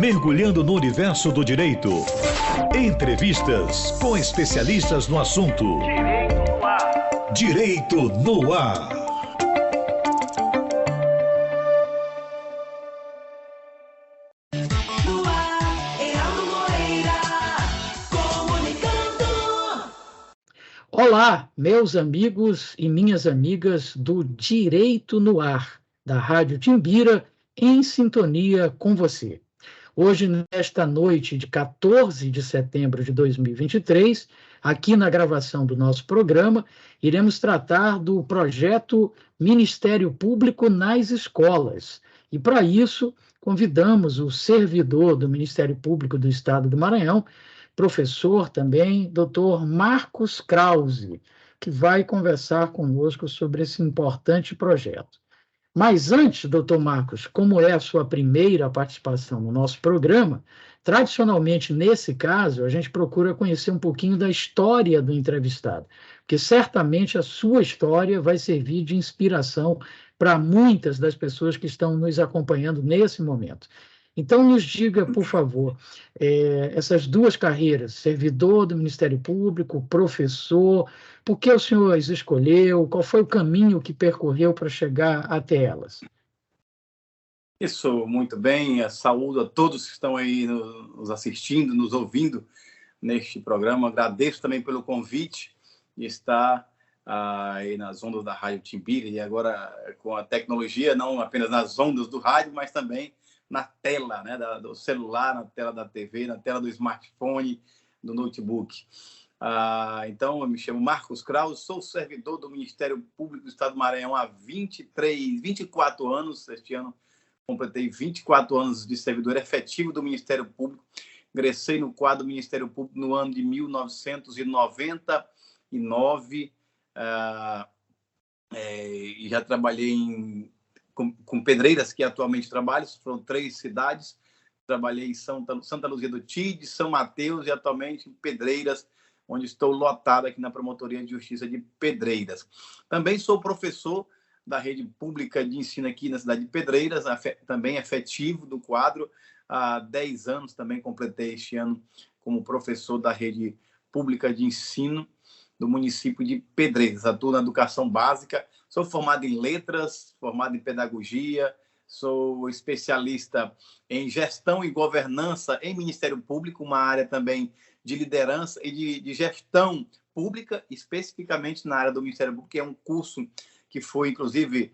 Mergulhando no universo do direito. Entrevistas com especialistas no assunto. Direito no ar. Olá, meus amigos e minhas amigas do Direito no Ar, da Rádio Timbira, em sintonia com você. Hoje, nesta noite de 14 de setembro de 2023, aqui na gravação do nosso programa, iremos tratar do projeto Ministério Público nas Escolas. E, para isso, convidamos o servidor do Ministério Público do Estado do Maranhão, professor também, doutor Marcos Krause, que vai conversar conosco sobre esse importante projeto. Mas antes, doutor Marcos, como é a sua primeira participação no nosso programa, tradicionalmente, nesse caso, a gente procura conhecer um pouquinho da história do entrevistado, porque certamente a sua história vai servir de inspiração para muitas das pessoas que estão nos acompanhando nesse momento. Então, nos diga, por favor, essas duas carreiras, servidor do Ministério Público, professor, por que o senhor as escolheu? Qual foi o caminho que percorreu para chegar até elas? Isso, muito bem. Saúdo a todos que estão aí nos assistindo, nos ouvindo neste programa. Agradeço também pelo convite de estar aí nas ondas da Rádio Timbira e agora com a tecnologia, não apenas nas ondas do rádio, mas também na tela, né, do celular, na tela da TV, na tela do smartphone, do notebook. Então, eu me chamo Marcos Krause, sou servidor do Ministério Público do Estado do Maranhão há 24 anos. Este ano completei 24 anos de servidor efetivo do Ministério Público. Ingressei no quadro do Ministério Público no ano de 1999 e já trabalhei com Pedreiras, que atualmente trabalho, foram 3 cidades. Trabalhei em Santa Luzia do Tide, São Mateus e atualmente em Pedreiras, onde estou lotado aqui na Promotoria de Justiça de Pedreiras. Também sou professor da rede pública de ensino aqui na cidade de Pedreiras, também efetivo do quadro. Há 10 anos também completei este ano como professor da rede pública de ensino do município de Pedreiras. Atuo na educação básica, sou formado em letras, formado em pedagogia, sou especialista em gestão e governança em Ministério Público, uma área também de liderança e de gestão pública, especificamente na área do Ministério Público, que é um curso que foi, inclusive,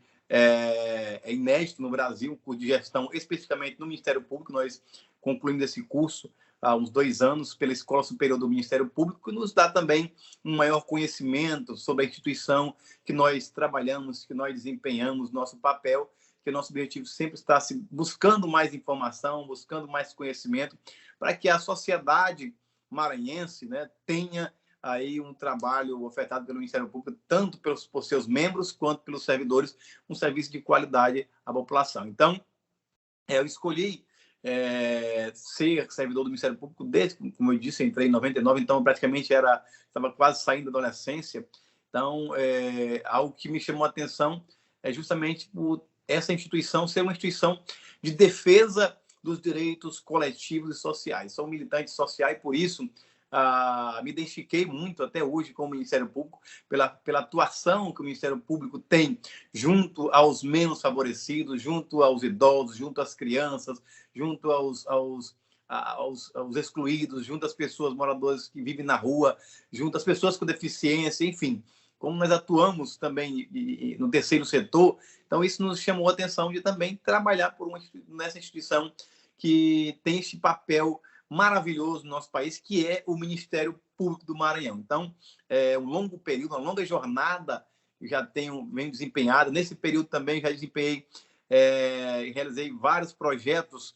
inédito no Brasil, um curso de gestão especificamente no Ministério Público. Nós concluímos esse curso há uns 2 anos pela Escola Superior do Ministério Público, que nos dá também um maior conhecimento sobre a instituição que nós trabalhamos, que nós desempenhamos, nosso papel, que o nosso objetivo sempre está buscando mais informação, buscando mais conhecimento, para que a sociedade maranhense, né, tenha aí um trabalho ofertado pelo Ministério Público, tanto por seus membros quanto pelos servidores, um serviço de qualidade à população. Então, eu escolhi ser servidor do Ministério Público desde, como eu disse, entrei em 99, então praticamente estava quase saindo da adolescência. Então, algo que me chamou a atenção é justamente essa instituição ser uma instituição de defesa dos direitos coletivos e sociais. Sou militante social e, por isso, me identifiquei muito até hoje com o Ministério Público, pela atuação que o Ministério Público tem junto aos menos favorecidos, junto aos idosos, junto às crianças, junto aos excluídos, junto às pessoas moradoras que vivem na rua, junto às pessoas com deficiência, enfim. Como nós atuamos também no terceiro setor, então isso nos chamou a atenção de também trabalhar nessa instituição que tem este papel maravilhoso no nosso país, que é o Ministério Público do Maranhão. Então, um longo período, uma longa jornada venho desempenhado. Nesse período também já desempenhei e realizei vários projetos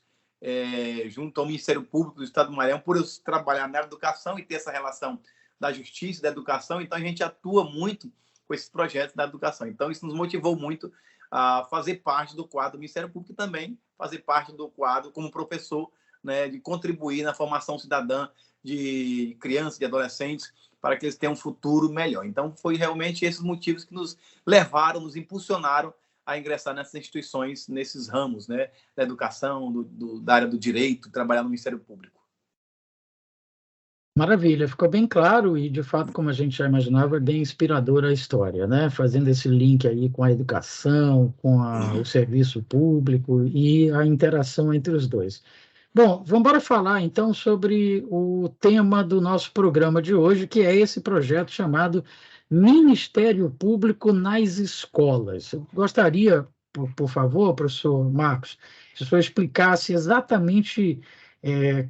junto ao Ministério Público do Estado do Maranhão, por eu trabalhar na educação e ter essa relação da justiça e da educação. Então, a gente atua muito com esses projetos da educação. Então, isso nos motivou muito a fazer parte do quadro do Ministério Público e também fazer parte do quadro como professor, né, de contribuir na formação cidadã de crianças, de adolescentes, para que eles tenham um futuro melhor. Então, foi realmente esses motivos que nos levaram, nos impulsionaram a ingressar nessas instituições, nesses ramos, né, da educação, da área do direito, trabalhar no Ministério Público. Maravilha, ficou bem claro e, de fato, como a gente já imaginava, é bem inspiradora a história, né? Fazendo esse link aí com a educação, com o serviço público e a interação entre os dois. Bom, vamos embora falar então sobre o tema do nosso programa de hoje, que é esse projeto chamado Ministério Público nas Escolas. Eu gostaria, por favor, professor Marcos, se o senhor explicasse exatamente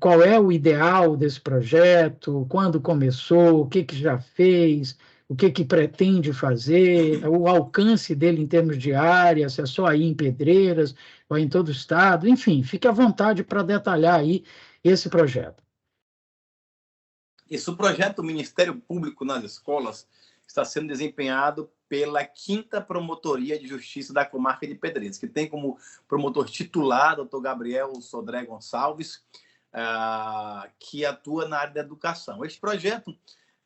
qual é o ideal desse projeto, quando começou, o que já fez, o que pretende fazer, o alcance dele em termos de área, se é só aí em Pedreiras ou em todo o estado, enfim, fique à vontade para detalhar aí esse projeto. Esse projeto do Ministério Público nas Escolas está sendo desempenhado pela 5ª Promotoria de Justiça da Comarca de Pedreiras, que tem como promotor titular o Dr. Gabriel Sodré Gonçalves, que atua na área da educação. Este projeto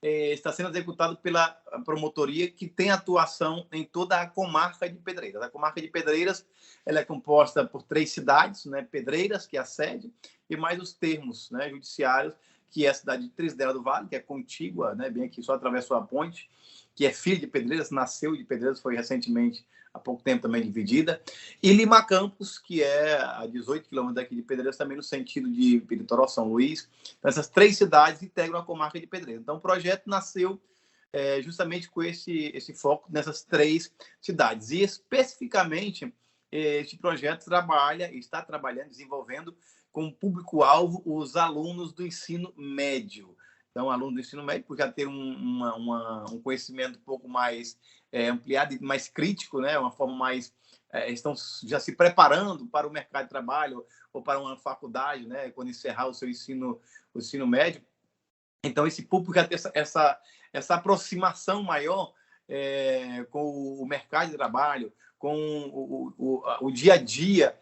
está sendo executado pela promotoria que tem atuação em toda a comarca de Pedreiras. A comarca de Pedreiras ela é composta por 3 cidades, né? Pedreiras, que é a sede, e mais os termos, né, judiciários, que é a cidade de Trisdela do Vale, que é contígua, né, bem aqui, só atravessou a ponte, que é filha de Pedreiras, nasceu de Pedreiras, foi recentemente, há pouco tempo também dividida, e Lima Campos, que é a 18 quilômetros daqui de Pedreiras, também no sentido de Pirituba, São Luís. Então, essas 3 cidades integram a comarca de Pedreiras. Então, o projeto nasceu justamente com esse foco nessas 3 cidades. E, especificamente, este projeto está trabalhando, desenvolvendo como público-alvo os alunos do ensino médio. Então, aluno do ensino médio, por já ter um conhecimento um pouco mais ampliado e mais crítico, né? Uma forma mais... estão já se preparando para o mercado de trabalho ou para uma faculdade, né? Quando encerrar o seu ensino médio. Então, esse público já tem essa aproximação maior com o mercado de trabalho, com o dia a dia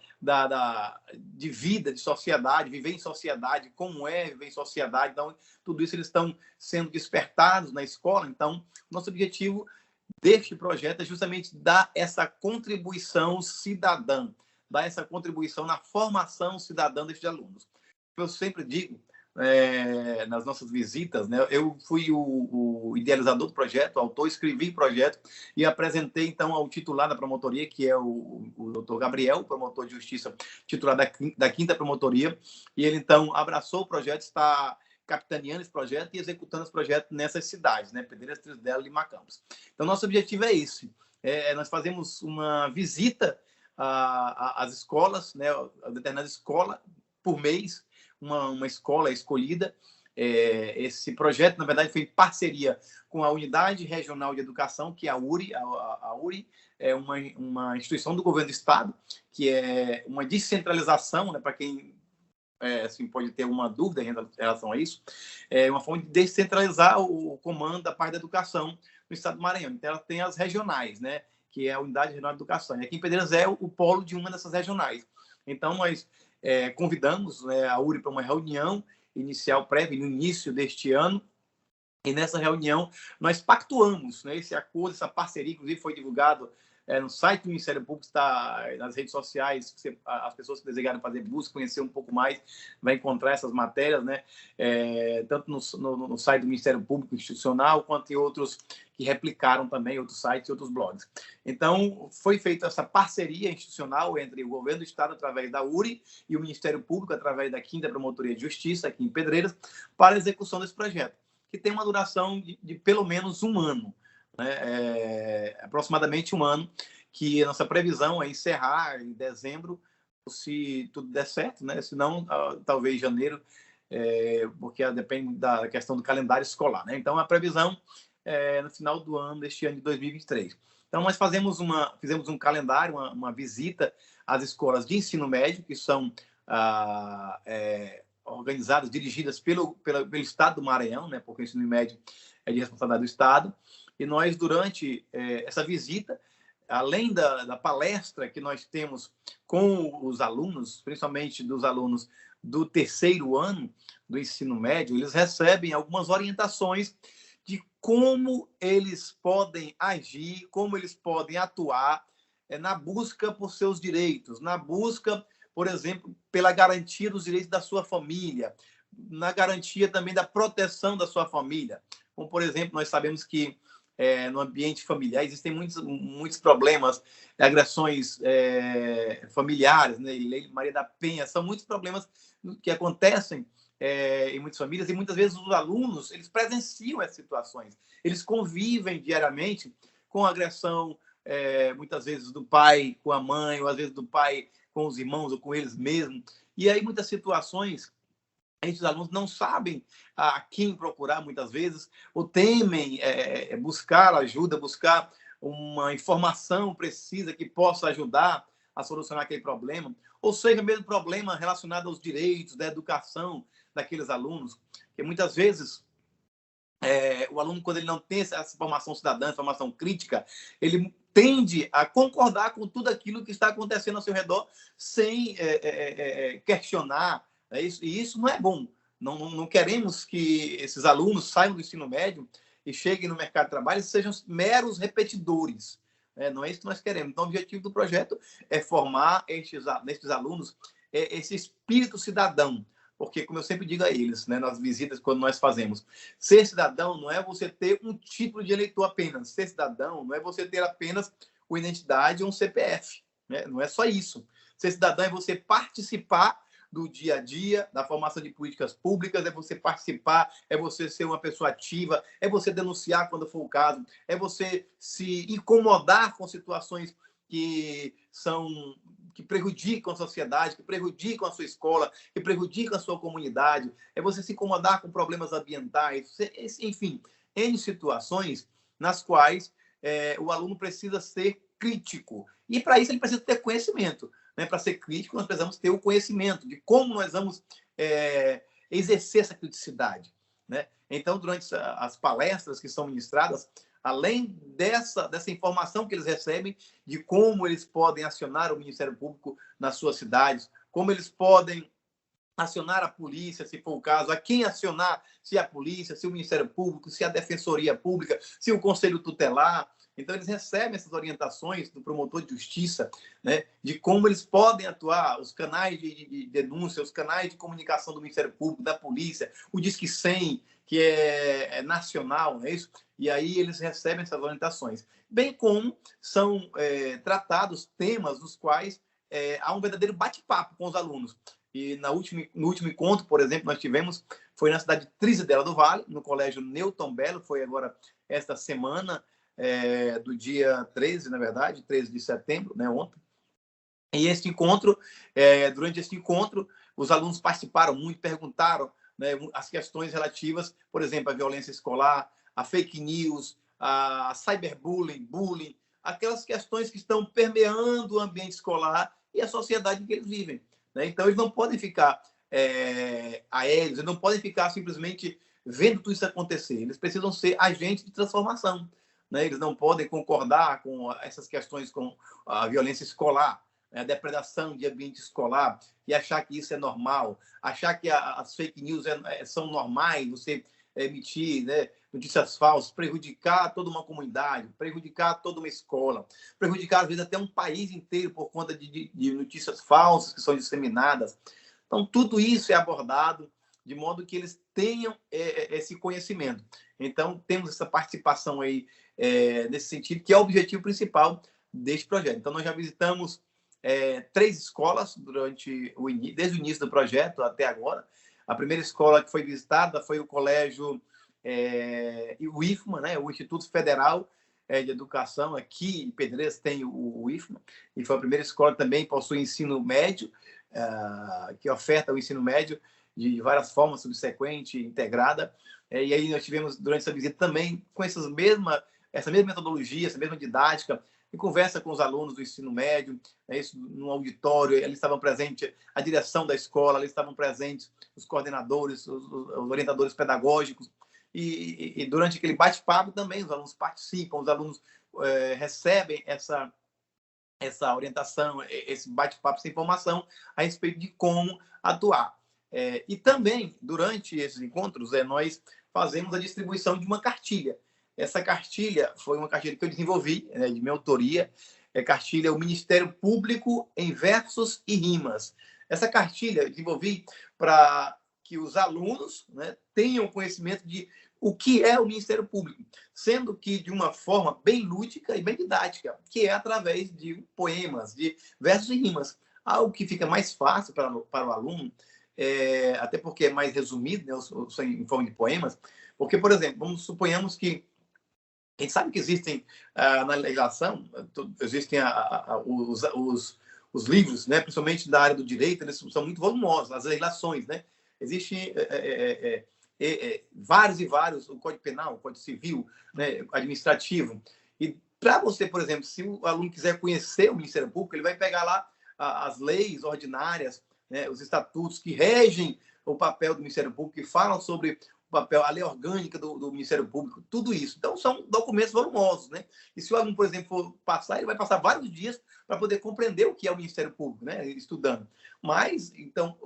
de vida, de sociedade, viver em sociedade, como é viver em sociedade. Então, tudo isso eles estão sendo despertados na escola. Então, nosso objetivo deste projeto é justamente dar essa contribuição cidadã, dar essa contribuição na formação cidadã destes alunos. Eu sempre digo, nas nossas visitas, né? Eu fui o idealizador do projeto, o autor, escrevi o projeto e apresentei, então, ao titular da promotoria, que é o Dr. Gabriel, promotor de justiça titular da 5ª Promotoria, e ele, então, abraçou o projeto, está capitaneando esse projeto e executando esse projeto nessas cidades, né? Pedreiras, Trisdela e Lima Campos. Então, nosso objetivo é esse. Nós fazemos uma visita às escolas, né? A determinada escola por mês, uma escola escolhida. Esse projeto, na verdade, foi em parceria com a Unidade Regional de Educação, que é a URI. A URI é uma instituição do governo do Estado, que é uma descentralização, né, para quem assim, pode ter uma dúvida em relação a isso, é uma forma de descentralizar o comando da parte da educação no Estado do Maranhão. Então, ela tem as regionais, né, que é a Unidade Regional de Educação. E aqui em Pedreiras é o polo de uma dessas regionais. Então, nós convidamos, né, a URI para uma reunião inicial prévia no início deste ano, e nessa reunião nós pactuamos, né, esse acordo, essa parceria, inclusive foi divulgado no site do Ministério Público, está nas redes sociais, as pessoas que desejarem fazer busca, conhecer um pouco mais, vai encontrar essas matérias, né, tanto no site do Ministério Público Institucional, quanto em outros que replicaram também, outros sites e outros blogs. Então, foi feita essa parceria institucional entre o governo do Estado, através da URI, e o Ministério Público, através da 5ª Promotoria de Justiça, aqui em Pedreiras, para a execução desse projeto, que tem uma duração de pelo menos 1 ano, né? Aproximadamente 1 ano, que a nossa previsão é encerrar em dezembro, se tudo der certo, né? Se não, talvez janeiro, porque depende da questão do calendário escolar, né? Então, a previsão é no final do ano, deste ano de 2023. Então, nós fizemos um calendário, uma visita às escolas de ensino médio, que são organizadas, dirigidas pelo Estado do Maranhão, né? Porque o ensino médio é de responsabilidade do Estado. E nós, durante essa visita, além da palestra que nós temos com os alunos, principalmente dos alunos do 3º ano do ensino médio, eles recebem algumas orientações de como eles podem agir, como eles podem atuar na busca por seus direitos, na busca, por exemplo, pela garantia dos direitos da sua família, na garantia também da proteção da sua família. Como, por exemplo, nós sabemos que no ambiente familiar existem muitos problemas, agressões familiares, né? Lei Maria da Penha, são muitos problemas que acontecem em muitas famílias, e muitas vezes os alunos eles presenciam essas situações, eles convivem diariamente com agressão, muitas vezes do pai com a mãe, ou às vezes do pai com os irmãos ou com eles mesmos, e aí muitas situações esses alunos não sabem a quem procurar muitas vezes, ou temem buscar ajuda, buscar uma informação precisa que possa ajudar a solucionar aquele problema, ou seja, mesmo problema relacionado aos direitos da educação daqueles alunos, que muitas vezes o aluno, quando ele não tem essa formação cidadã, formação crítica, ele tende a concordar com tudo aquilo que está acontecendo ao seu redor sem questionar. E isso não é bom. Não queremos que esses alunos saiam do ensino médio e cheguem no mercado de trabalho e sejam meros repetidores. Não é isso que nós queremos. Então, o objetivo do projeto é formar nestes alunos esse espírito cidadão. Porque, como eu sempre digo a eles, né, nas visitas, quando nós fazemos, ser cidadão não é você ter um título de eleitor apenas. Ser cidadão não é você ter apenas uma identidade ou um CPF. Né? Não é só isso. Ser cidadão é você participar do dia a dia, da formação de políticas públicas, é você participar, é você ser uma pessoa ativa, é você denunciar quando for o caso, é você se incomodar com situações que prejudicam a sociedade, que prejudicam a sua escola, que prejudicam a sua comunidade, é você se incomodar com problemas ambientais, enfim, N situações nas quais o aluno precisa ser crítico. E, para isso, ele precisa ter conhecimento. Né? Para ser crítico, nós precisamos ter o conhecimento de como nós vamos exercer essa criticidade. Né? Então, durante as palestras que são ministradas, além dessa informação que eles recebem de como eles podem acionar o Ministério Público nas suas cidades, como eles podem acionar a polícia, se for o caso, a quem acionar, se a polícia, se o Ministério Público, se a Defensoria Pública, se o Conselho Tutelar. Então, eles recebem essas orientações do promotor de justiça, né, de como eles podem atuar, os canais de denúncia, os canais de comunicação do Ministério Público, da polícia, o Disque 100, que é nacional, não é isso? E aí eles recebem essas orientações. Bem como são tratados temas dos quais há um verdadeiro bate-papo com os alunos. E no último encontro, por exemplo, nós tivemos, foi na cidade de Trizidela do Vale, no Colégio Newton Belo, foi agora esta semana, do dia 13, na verdade, 13 de setembro, né, ontem. E este encontro, durante este encontro, os alunos participaram muito, perguntaram, né, as questões relativas, por exemplo, à violência escolar, a fake news, a cyberbullying, bullying, aquelas questões que estão permeando o ambiente escolar e a sociedade em que eles vivem. Né? Então, eles não podem ficar aéreos, eles não podem ficar simplesmente vendo tudo isso acontecer. Eles precisam ser agentes de transformação. Né? Eles não podem concordar com essas questões, com a violência escolar, a depredação de ambiente escolar, e achar que isso é normal, achar que as fake news são normais, você emitir, né, notícias falsas, prejudicar toda uma comunidade, prejudicar toda uma escola, prejudicar, às vezes, até um país inteiro por conta de notícias falsas que são disseminadas. Então, tudo isso é abordado de modo que eles tenham esse conhecimento. Então, temos essa participação aí nesse sentido, que é o objetivo principal deste projeto. Então, nós já visitamos 3 escolas desde o início do projeto até agora. A primeira escola que foi visitada foi o colégio, o IFMA, né, o Instituto Federal de Educação, aqui em Pedreiras tem o IFMA, e foi a primeira escola que também possui ensino médio, que oferta o ensino médio de várias formas, subsequente, integrada. E aí nós tivemos, durante essa visita, também com essa mesma metodologia, essa mesma didática, e conversa com os alunos do ensino médio, isso no auditório, ali estavam presentes a direção da escola, ali estavam presentes os coordenadores, os orientadores pedagógicos, e durante aquele bate-papo também os alunos participam, os alunos recebem essa orientação, esse bate-papo, essa informação a respeito de como atuar. E também, durante esses encontros, nós fazemos a distribuição de uma cartilha. Essa cartilha foi uma cartilha que eu desenvolvi, de minha autoria, cartilha O Ministério Público em Versos e Rimas. Essa cartilha eu desenvolvi para que os alunos, né, tenham conhecimento de o que é o Ministério Público, sendo que de uma forma bem lúdica e bem didática, que é através de poemas, de versos e rimas. Algo que fica mais fácil para o aluno, até porque é mais resumido, né, em forma de poemas, porque, por exemplo, suponhamos que a gente sabe que existem, na legislação, existem os livros, né, principalmente da área do direito, eles são muito volumosos, as legislações, né? Existem vários e vários, o Código Penal, o Código Civil, né, administrativo. E para você, por exemplo, se o aluno quiser conhecer o Ministério Público, ele vai pegar lá as leis ordinárias, né, os estatutos que regem o papel do Ministério Público, que falam sobre o papel, a lei orgânica do Ministério Público, tudo isso. Então, são documentos volumosos, né? E se o aluno, por exemplo, for passar, ele vai passar vários dias para poder compreender o que é o Ministério Público, né? Estudando. Mas, então,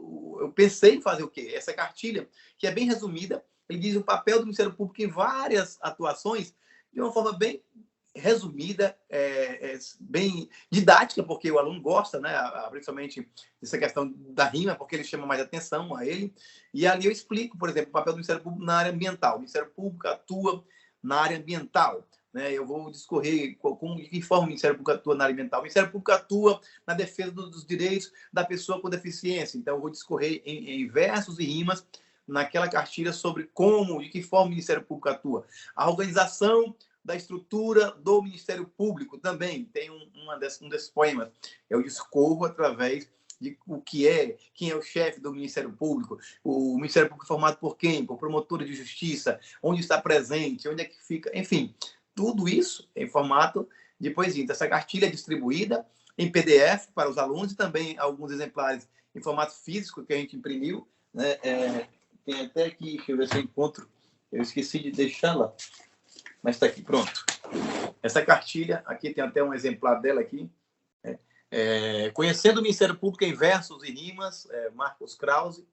eu pensei em fazer o quê? Essa cartilha, que é bem resumida, ele diz o papel do Ministério Público em várias atuações, de uma forma bem resumida, bem didática, porque o aluno gosta, né, principalmente dessa questão da rima, porque ele chama mais atenção a ele. E ali eu explico, por exemplo, o papel do Ministério Público na área ambiental. O Ministério Público atua na área ambiental, né? Eu vou discorrer de que forma o Ministério Público atua na área ambiental. O Ministério Público atua na defesa dos direitos da pessoa com deficiência. Então, eu vou discorrer em versos e rimas naquela cartilha sobre de que forma o Ministério Público atua. A organização da estrutura do Ministério Público também tem um desses poemas. Eu discorro através de quem é o chefe do Ministério Público, o Ministério Público formado por quem? Por promotor de justiça, onde está presente, onde é que fica, enfim, tudo isso em formato de poesia. Então, essa cartilha é distribuída em PDF para os alunos e também alguns exemplares em formato físico que a gente imprimiu, né? Tem até aqui, deixa eu ver se eu encontro, eu esqueci de deixá-la, mas está aqui, pronto. Essa cartilha, aqui tem até um exemplar dela aqui, Conhecendo o Ministério Público em Versos e Rimas, Marcos Krause.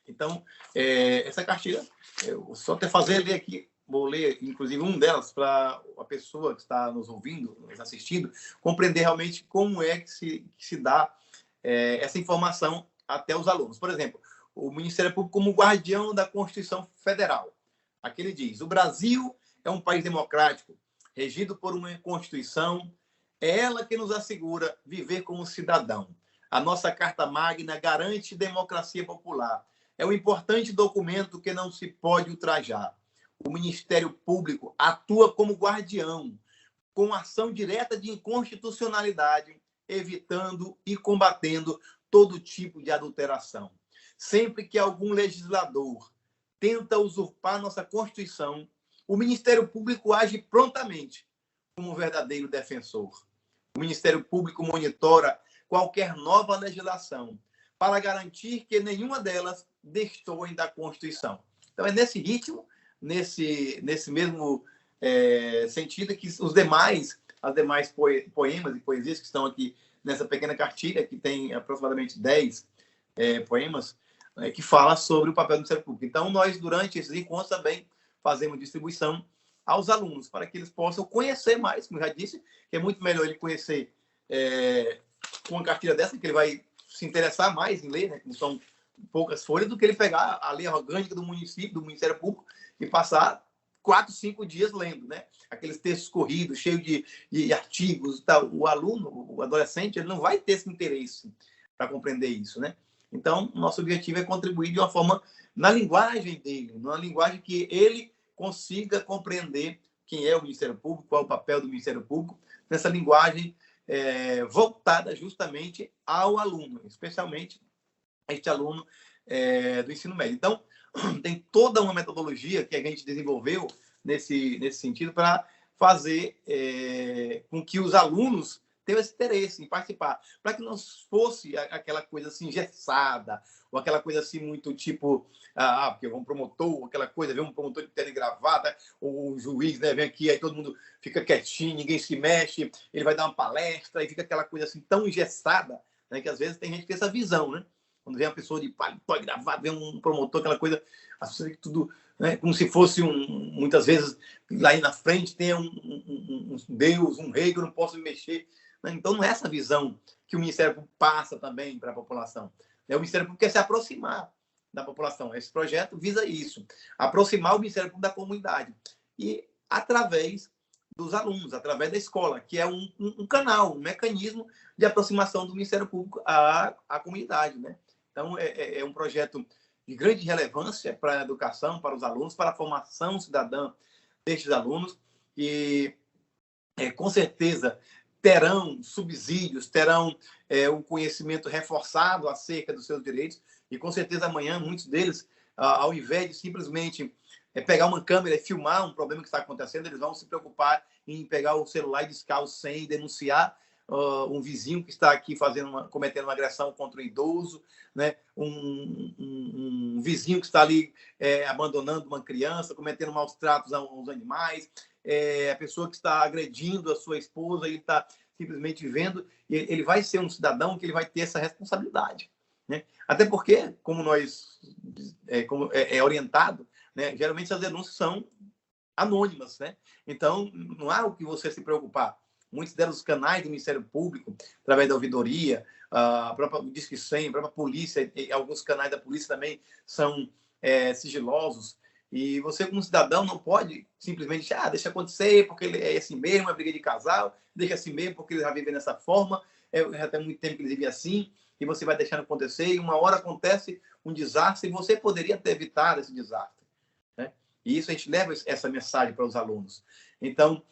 Então, essa cartilha, eu só até ler aqui, vou ler, inclusive, um delas para a pessoa que está nos ouvindo, nos assistindo, compreender realmente como é que se dá essa informação até os alunos. Por exemplo, o Ministério Público como guardião da Constituição Federal. Aqui ele diz: o Brasil é um país democrático, regido por uma Constituição. É ela que nos assegura viver como cidadão. A nossa Carta Magna garante democracia popular. É um importante documento que não se pode ultrajar. O Ministério Público atua como guardião, com ação direta de inconstitucionalidade, evitando e combatendo todo tipo de adulteração. Sempre que algum legislador tenta usurpar nossa Constituição, o Ministério Público age prontamente como um verdadeiro defensor. O Ministério Público monitora qualquer nova legislação para garantir que nenhuma delas destoe da Constituição. Então, é nesse ritmo, nesse mesmo sentido que as demais poemas e poesias que estão aqui nessa pequena cartilha, que tem aproximadamente 10 poemas, que fala sobre o papel do Ministério Público. Então, nós, durante esses encontros, também fazemos distribuição aos alunos, para que eles possam conhecer mais, como eu já disse, que é muito melhor ele conhecer com uma cartilha dessa, que ele vai se interessar mais em ler, né, que não são poucas folhas, do que ele pegar a lei orgânica do município, do Ministério Público, e passar 4, 5 dias lendo, né? Aqueles textos corridos, cheios de artigos e tal. O aluno, o adolescente, ele não vai ter esse interesse para compreender isso, né? Então, nosso objetivo é contribuir de uma forma na linguagem dele, numa linguagem que ele consiga compreender quem é o Ministério Público, qual é o papel do Ministério Público, nessa linguagem voltada justamente ao aluno, especialmente a este aluno do ensino médio. Então, tem toda uma metodologia que a gente desenvolveu nesse sentido para fazer com que os alunos tenham esse interesse em participar, para que não fosse aquela coisa assim engessada, ou aquela coisa assim muito tipo, porque vem um promotor, aquela coisa, vem um promotor de terno e gravata, ou um juiz, né, vem aqui, aí todo mundo fica quietinho, ninguém se mexe, ele vai dar uma palestra, e fica aquela coisa assim tão engessada, né, que às vezes tem gente que tem essa visão, né? Quando vem uma pessoa de paletó e gravata, vem um promotor, aquela coisa, assim, tudo né? Como se fosse muitas vezes, lá na frente tem um Deus, um rei que eu não posso me mexer. Então, não é essa visão que o Ministério Público passa também para a população. O Ministério Público quer se aproximar da população. Esse projeto visa isso, aproximar o Ministério Público da comunidade. E através dos alunos, através da escola, que é um canal, um mecanismo de aproximação do Ministério Público à comunidade, né? Então, é um projeto de grande relevância para a educação, para os alunos, para a formação cidadã destes alunos, e com certeza terão subsídios, terão um conhecimento reforçado acerca dos seus direitos, e com certeza amanhã muitos deles, ao invés de simplesmente pegar uma câmera e filmar um problema que está acontecendo, eles vão se preocupar em pegar o celular e discar o 100 e denunciar um vizinho que está aqui cometendo uma agressão contra um idoso, né? Um vizinho que está ali abandonando uma criança, cometendo maus tratos aos animais, a pessoa que está agredindo a sua esposa, ele está simplesmente vendo, e ele vai ser um cidadão que ele vai ter essa responsabilidade, né? Até porque, como é orientado, né, geralmente as denúncias são anônimas, né? Então, não há o que você se preocupar. Muitos deles, os canais do Ministério Público, através da ouvidoria, a própria Disque 100, a própria polícia, e alguns canais da polícia também são sigilosos. E você, como cidadão, não pode simplesmente deixa acontecer, porque ele é assim mesmo, é briga de casal, deixa assim mesmo, porque ele já vive dessa forma, já tem muito tempo que ele vive assim, e você vai deixando acontecer, e uma hora acontece um desastre, e você poderia ter evitado esse desastre, né? E isso a gente leva essa mensagem para os alunos. Então,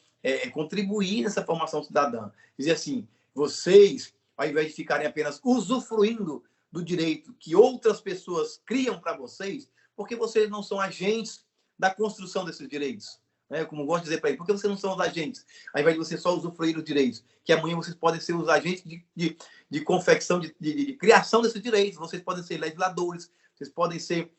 contribuir nessa formação cidadã. Dizer assim, vocês, ao invés de ficarem apenas usufruindo do direito que outras pessoas criam para vocês, porque vocês não são agentes da construção desses direitos, né? Como eu gosto de dizer para ele, porque vocês não são os agentes, ao invés de vocês só usufruir os direitos, que amanhã vocês podem ser os agentes de confecção, de criação desses direitos, vocês podem ser legisladores, vocês podem ser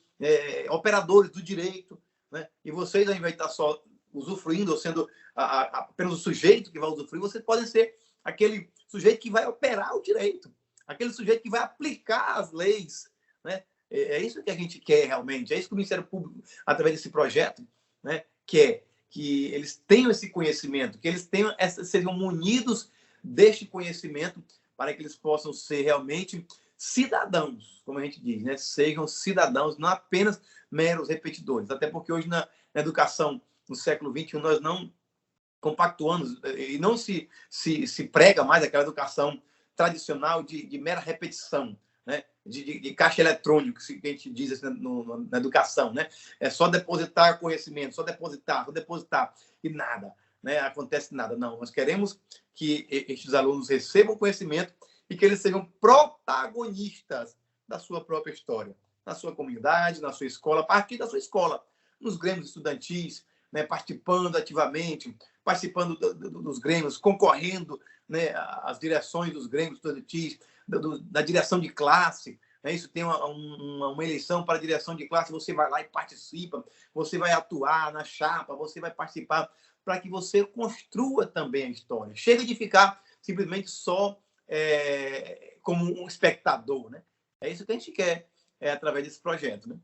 operadores do direito, né? E vocês, ao invés de estar só usufruindo, ou sendo apenas o sujeito que vai usufruir, vocês podem ser aquele sujeito que vai operar o direito, aquele sujeito que vai aplicar as leis, né? É isso que a gente quer realmente, é isso que o Ministério Público, através desse projeto, né, quer, que eles tenham esse conhecimento, que eles sejam munidos deste conhecimento, para que eles possam ser realmente cidadãos, como a gente diz, né? Sejam cidadãos, não apenas meros repetidores, até porque hoje na educação, no século XXI, nós não compactuamos e não se prega mais aquela educação tradicional de mera repetição, né? De caixa eletrônico, que a gente diz assim, na educação, né? É só depositar conhecimento, só depositar, e nada, né? Acontece nada. Não, nós queremos que estes alunos recebam conhecimento e que eles sejam protagonistas da sua própria história, na sua comunidade, na sua escola, a partir da sua escola, nos grêmios estudantis, né? Participando ativamente, participando dos grêmios, concorrendo, né? Às direções dos grêmios estudantis, da direção de classe, né? Isso tem uma eleição para a direção de classe, você vai lá e participa, você vai atuar na chapa, você vai participar, para que você construa também a história. Chega de ficar simplesmente só como um espectador, né? É isso que a gente quer através desse projeto, né?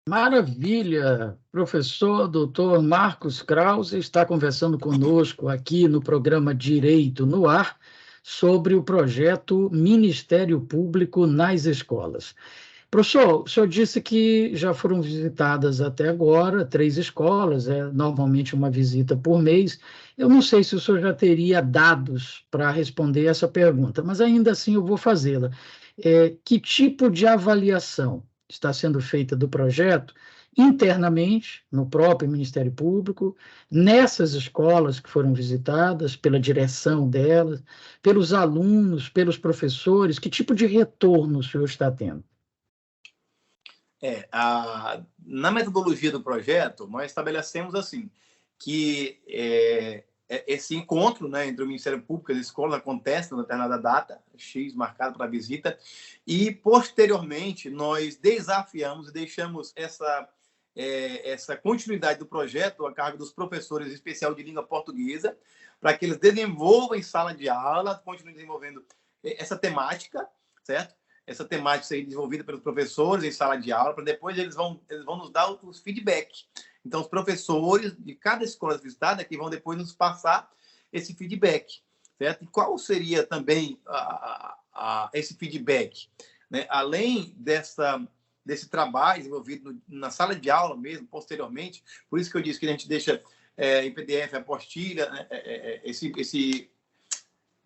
Maravilha! Professor doutor Marcos Krause está conversando conosco aqui no programa Direito no Ar sobre o projeto Ministério Público nas Escolas. Professor, o senhor disse que já foram visitadas até agora 3 escolas, normalmente uma visita por mês. Eu não sei se o senhor já teria dados para responder essa pergunta, mas ainda assim eu vou fazê-la. Que tipo de avaliação está sendo feita do projeto internamente, no próprio Ministério Público, nessas escolas que foram visitadas, pela direção delas, pelos alunos, pelos professores? Que tipo de retorno o senhor está tendo? Na metodologia do projeto, nós estabelecemos assim, que esse encontro, né, entre o Ministério Público e as escolas acontece na determinada data, X, marcada para a visita, e, posteriormente, nós desafiamos e deixamos essa continuidade do projeto a cargo dos professores especial de língua portuguesa, para que eles desenvolvam em sala de aula, continuem desenvolvendo essa temática, certo? essa temática ser desenvolvida pelos professores em sala de aula, para depois eles vão nos dar os feedback. Então, os professores de cada escola visitada que vão depois nos passar esse feedback, certo? E qual seria também esse feedback? Né? Além desse trabalho desenvolvido na sala de aula mesmo, posteriormente, por isso que eu disse que a gente deixa em PDF a apostila, né?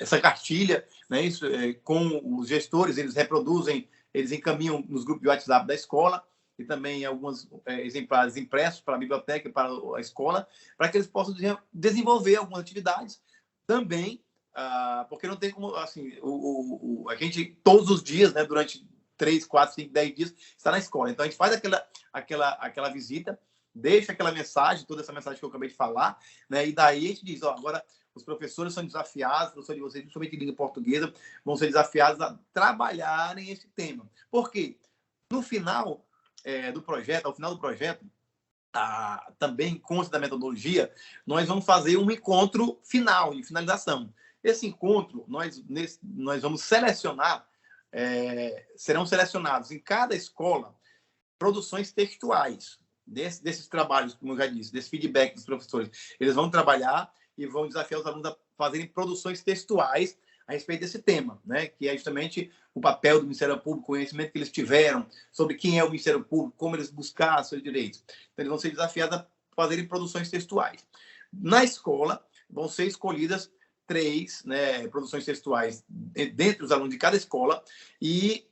Essa cartilha, né? Isso, com os gestores, eles reproduzem, eles encaminham nos grupos de WhatsApp da escola e também alguns exemplares impressos para a biblioteca e para a escola, para que eles possam desenvolver algumas atividades também, porque não tem como, assim, a gente, todos os dias, né, durante 3, 4, 5, 10 dias, está na escola. Então, a gente faz aquela visita, deixa aquela mensagem, toda essa mensagem que eu acabei de falar, né, e daí a gente diz, agora os professores são desafiados, professores de vocês, principalmente em língua portuguesa, vão ser desafiados a trabalharem esse tema. Por quê? No final do projeto, ao final do projeto, também consta da metodologia, nós vamos fazer um encontro final, de finalização. Esse encontro, nós vamos selecionar, serão selecionados em cada escola produções textuais desses trabalhos, como eu já disse, desse feedback dos professores. Eles vão trabalhar e vão desafiar os alunos a fazerem produções textuais a respeito desse tema, né? Que é justamente o papel do Ministério Público, o conhecimento que eles tiveram sobre quem é o Ministério Público, como eles buscaram seus direitos. Então, eles vão ser desafiados a fazerem produções textuais. Na escola, vão ser escolhidas 3, né, produções textuais dentre os alunos de cada escola e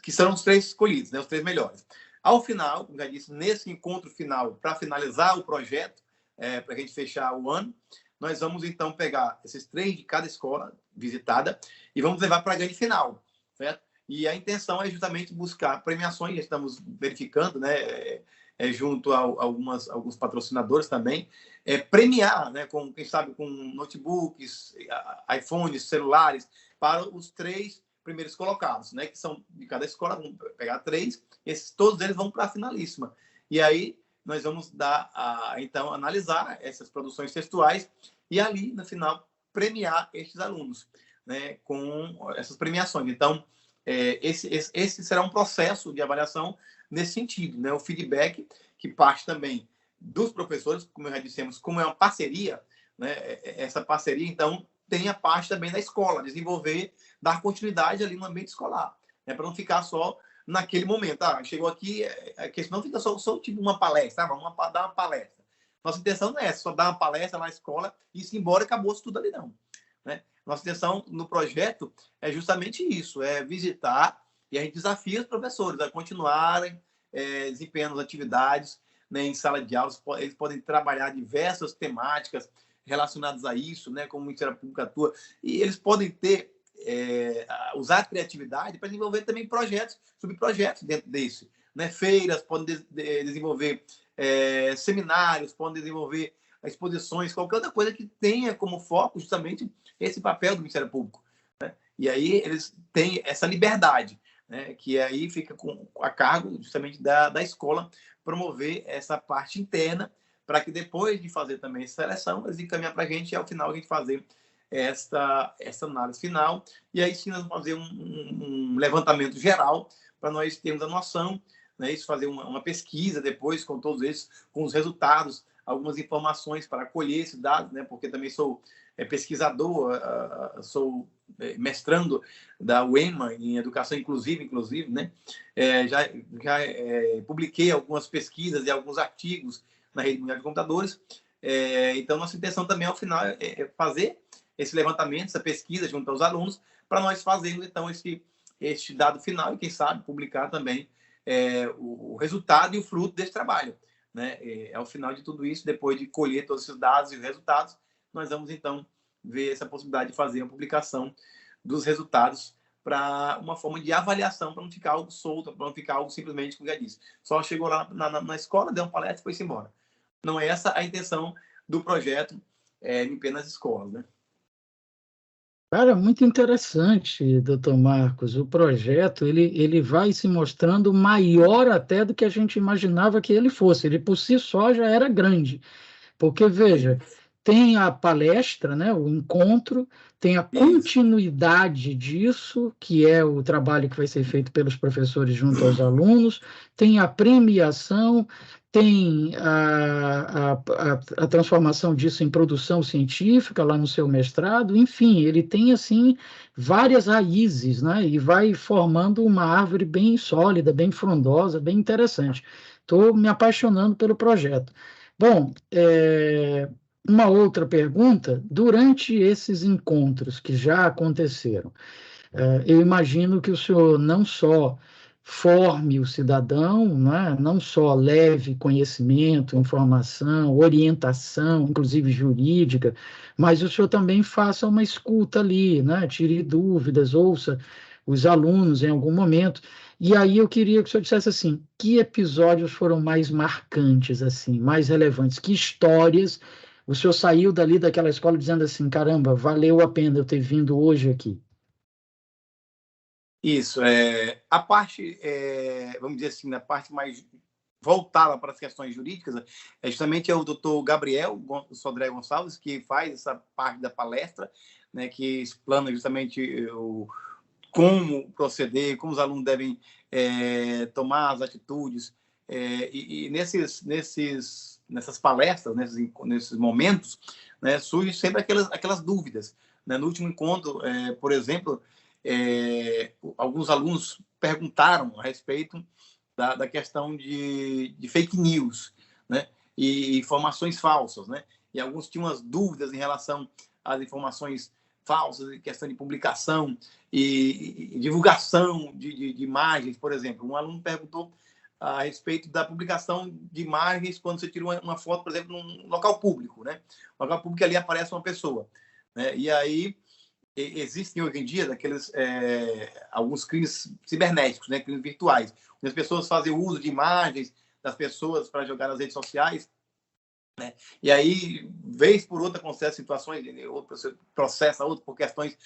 que serão os 3 escolhidos, né, os 3 melhores. Ao final, como já disse, nesse encontro final, para finalizar o projeto, para a gente fechar o ano, nós vamos, então, pegar esses 3 de cada escola visitada e vamos levar para a grande final, certo? E a intenção é justamente buscar premiações, já estamos verificando, né, junto a alguns patrocinadores também, premiar, né, quem sabe, com notebooks, iPhones, celulares, para os 3 primeiros colocados, né, que são de cada escola, vamos pegar 3, todos eles vão para a finalíssima. E aí, nós vamos então, analisar essas produções textuais e ali, no final, premiar estes alunos, né, com essas premiações. Então, esse será um processo de avaliação nesse sentido, né? O feedback que parte também dos professores, como já dissemos, como é uma parceria, né? Essa parceria, então, tem a parte também da escola, desenvolver, dar continuidade ali no ambiente escolar, né? Para não ficar só naquele momento. Chegou aqui, a questão não fica só tipo uma palestra, vamos dar uma palestra. Nossa intenção não é só dar uma palestra na escola e ir embora e acabou tudo ali, não. Né? Nossa intenção no projeto é justamente isso, é visitar e a gente desafia os professores a continuarem desempenhando as atividades, né, em sala de aula. Eles podem trabalhar diversas temáticas relacionadas a isso, né, como o Ministério Público atua, e eles podem usar a criatividade para desenvolver também projetos, subprojetos dentro desse. Né? Feiras, podem desenvolver seminários, podem desenvolver exposições, qualquer outra coisa que tenha como foco justamente esse papel do Ministério Público. Né? E aí eles têm essa liberdade, né? Que aí fica a cargo justamente da escola promover essa parte interna para que depois de fazer também essa seleção, eles encaminham para a gente e ao final a gente fazer essa análise final. E aí sim nós vamos fazer um levantamento geral para nós termos a noção, né? Isso, fazer uma pesquisa depois com todos esses, com os resultados, algumas informações para colher esses dados, né? Porque também sou pesquisador, sou mestrando da UEMA em Educação Inclusive, né? Já publiquei algumas pesquisas e alguns artigos na Rede Mundial de Computadores. Então, nossa intenção também, ao final, é fazer esse levantamento, essa pesquisa junto aos alunos, para nós fazermos, então, este dado final e, quem sabe, publicar também o resultado e o fruto desse trabalho. Né? Ao final de tudo isso, depois de colher todos esses dados e resultados, nós vamos, então, ver essa possibilidade de fazer uma publicação dos resultados para uma forma de avaliação, para não ficar algo solto, para não ficar algo simplesmente, como já disse, só chegou lá na escola, deu uma palestra e foi-se embora. Não é essa a intenção do projeto MP nas Escolas, né? Cara, muito interessante, doutor Marcos. O projeto ele vai se mostrando maior até do que a gente imaginava que ele fosse. Ele, por si só, já era grande. Porque, veja, tem a palestra, né, o encontro, tem a continuidade disso, que é o trabalho que vai ser feito pelos professores junto aos alunos, tem a premiação, tem a transformação disso em produção científica lá no seu mestrado, enfim, ele tem, assim, várias raízes, né, e vai formando uma árvore bem sólida, bem frondosa, bem interessante. Estou me apaixonando pelo projeto. Bom, uma outra pergunta: durante esses encontros que já aconteceram, eu imagino que o senhor não só forme o cidadão, né, não só leve conhecimento, informação, orientação, inclusive jurídica, mas o senhor também faça uma escuta ali, né, tire dúvidas, ouça os alunos em algum momento. E aí eu queria que o senhor dissesse assim, que episódios foram mais marcantes, assim, mais relevantes, que histórias o senhor saiu dali daquela escola dizendo assim, caramba, valeu a pena eu ter vindo hoje aqui. Isso, a parte, vamos dizer assim, na parte mais voltada para as questões jurídicas, justamente é o doutor Gabriel Sodré Gonçalves, que faz essa parte da palestra, né, que explana justamente como proceder, como os alunos devem tomar as atitudes, e nessas palestras, nesses momentos, né, surgem sempre aquelas dúvidas. Né? No último encontro, por exemplo, alguns alunos perguntaram a respeito da questão de fake news, né? E informações falsas, né? E alguns tinham as dúvidas em relação às informações falsas, questão de publicação e divulgação de imagens, por exemplo. Um aluno perguntou a respeito da publicação de imagens quando você tira uma foto, por exemplo, num local público, né? No local público ali aparece uma pessoa, né? E aí existem hoje em dia alguns crimes cibernéticos, né, crimes virtuais, onde as pessoas fazem uso de imagens das pessoas para jogar nas redes sociais, né? E aí, vez por outra, acontece situações, outro processa outro por questões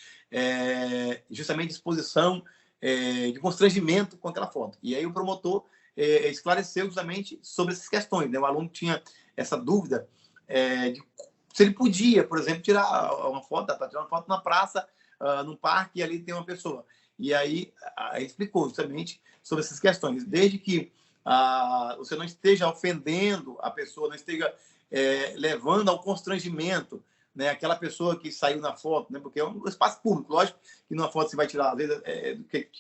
justamente de exposição, de constrangimento com aquela foto. E aí o promotor esclareceu justamente sobre essas questões, né? O aluno tinha essa dúvida de se ele podia, por exemplo, tirar uma foto na praça, num parque, e ali tem uma pessoa. E aí explicou justamente sobre essas questões. Desde que você não esteja ofendendo a pessoa, não esteja levando ao constrangimento, né, aquela pessoa que saiu na foto, né, porque é um espaço público. Lógico que numa foto você vai tirar, às vezes,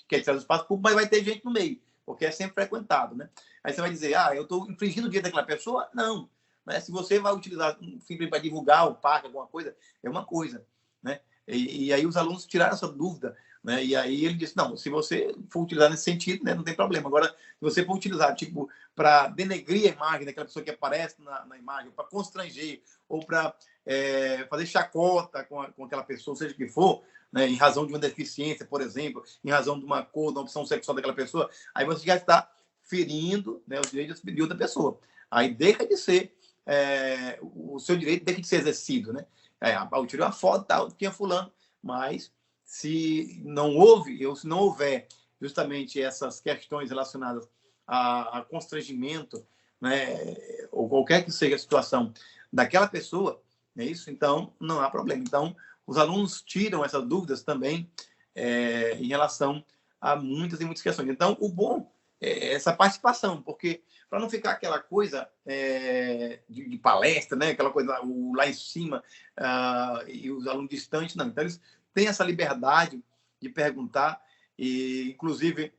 quer tirar do espaço público, mas vai ter gente no meio, porque é sempre frequentado. Né? Aí você vai dizer, eu estou infringindo o direito daquela pessoa? Não. Né? Se você vai utilizar simplesmente para divulgar o parque, alguma coisa, é uma coisa. Né? E aí os alunos tiraram essa dúvida. Né? E aí ele disse, não, se você for utilizar nesse sentido, né, não tem problema. Agora, se você for utilizar tipo, para denegrir a imagem daquela pessoa que aparece na imagem, para constranger, ou para fazer chacota com aquela pessoa, seja o que for, né, em razão de uma deficiência, por exemplo, em razão de uma cor, de uma opção sexual daquela pessoa, aí você já está ferindo, né, os direitos de outra pessoa. Aí deixa de ser o seu direito tem que ser exercido, né? Eu tirei uma foto, tal, tinha fulano, mas se não houve, ou se não houver justamente essas questões relacionadas a constrangimento, né, ou qualquer que seja a situação daquela pessoa, é isso? Então, não há problema. Então, os alunos tiram essas dúvidas também em relação a muitas e muitas questões. Então, o bom é essa participação, porque para não ficar aquela coisa de palestra, né? Aquela coisa lá em cima e os alunos distantes, não. Então, eles têm essa liberdade de perguntar e, inclusive,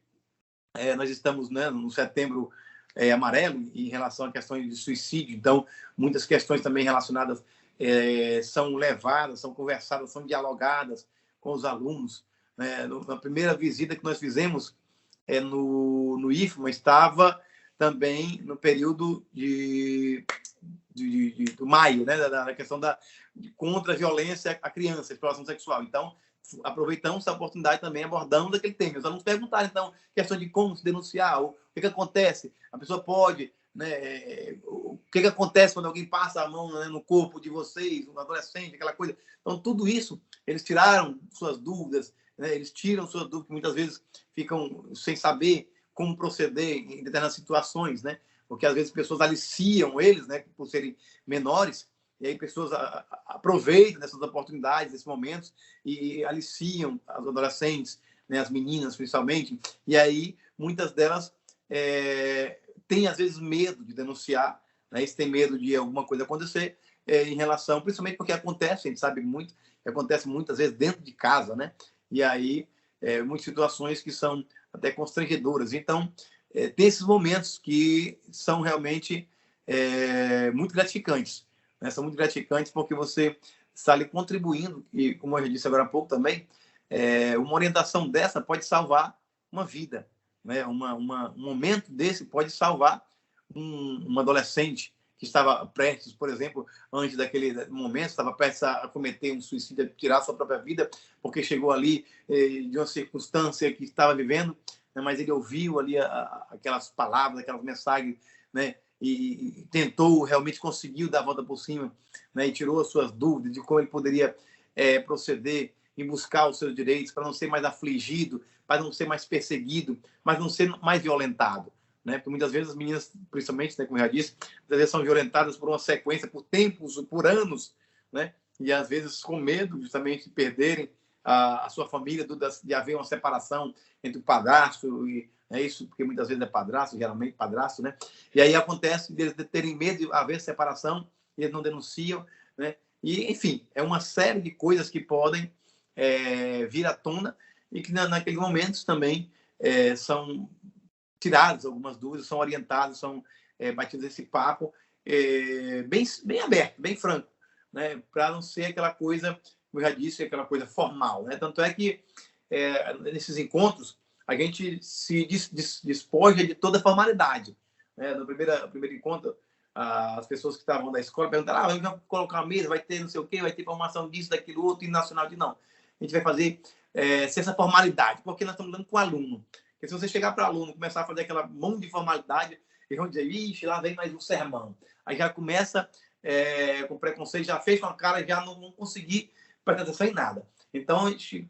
nós estamos, né, no setembro amarelo em relação a questões de suicídio, então, muitas questões também relacionadas são levadas, são conversadas, são dialogadas com os alunos. Né? Na primeira visita que nós fizemos no IFMA, estava também no período do maio, né, da questão contra a violência à criança, a exploração sexual. Então, aproveitamos essa oportunidade também, abordamos aquele tema. Os alunos perguntaram, então, questão de como se denunciar, o que acontece, a pessoa pode, né, o que acontece quando alguém passa a mão, né, no corpo de vocês, um adolescente, aquela coisa. Então, tudo isso, eles tiraram suas dúvidas, né, eles tiram suas dúvidas, que muitas vezes ficam sem saber como proceder em determinadas situações, né? Porque às vezes pessoas aliciam eles, né, por serem menores, e aí pessoas aproveitam dessas oportunidades, desses momentos, e aliciam as adolescentes, né, as meninas principalmente, e aí muitas delas têm, às vezes, medo de denunciar, né, eles têm medo de alguma coisa acontecer em relação, principalmente porque acontece, a gente sabe muito, que acontece muitas vezes dentro de casa, né, e aí muitas situações que são até constrangedoras. Então, tem esses momentos que são realmente muito gratificantes, né? São muito gratificantes porque você está ali contribuindo, e como eu já disse agora há pouco também, uma orientação dessa pode salvar uma vida, né? Um momento desse pode salvar um adolescente que estava prestes, por exemplo, antes daquele momento, estava prestes a cometer um suicídio, a tirar sua própria vida, porque chegou ali de uma circunstância que estava vivendo, né? Mas ele ouviu ali aquelas palavras, aquelas mensagens, né? E tentou, realmente conseguiu dar a volta por cima, né? E tirou as suas dúvidas de como ele poderia proceder em buscar os seus direitos, para não ser mais afligido, para não ser mais perseguido, mas não ser mais violentado, né? Porque muitas vezes as meninas, principalmente, né, como eu já disse, às vezes são violentadas por uma sequência, por tempos, por anos, né? E às vezes com medo justamente de perderem a sua família, de haver uma separação entre o padrasto e isso, porque muitas vezes é padrasto, geralmente padrasto, né? E aí acontece de terem medo de haver separação e eles não denunciam, né? E, enfim, é uma série de coisas que podem vir à tona e que naqueles momentos também são tiradas algumas dúvidas, são orientados, são batidos esse papo bem aberto, bem franco, né? Para não ser aquela coisa, como eu já disse, aquela coisa formal, né? Tanto é que nesses encontros a gente se despoja de toda a formalidade, né? No primeiro encontro, as pessoas que estavam da escola perguntaram: vamos colocar uma mesa, vai ter não sei o quê, vai ter formação disso, daquilo, outro, e nacional de não. A gente vai fazer sem essa formalidade, porque nós estamos dando com o aluno. Porque se você chegar para o aluno e começar a fazer aquela mão de formalidade, eles vão dizer: ixi, lá vem mais um sermão. Aí já começa com preconceito, já fez com a cara, já não conseguir prestar atenção em nada. Então,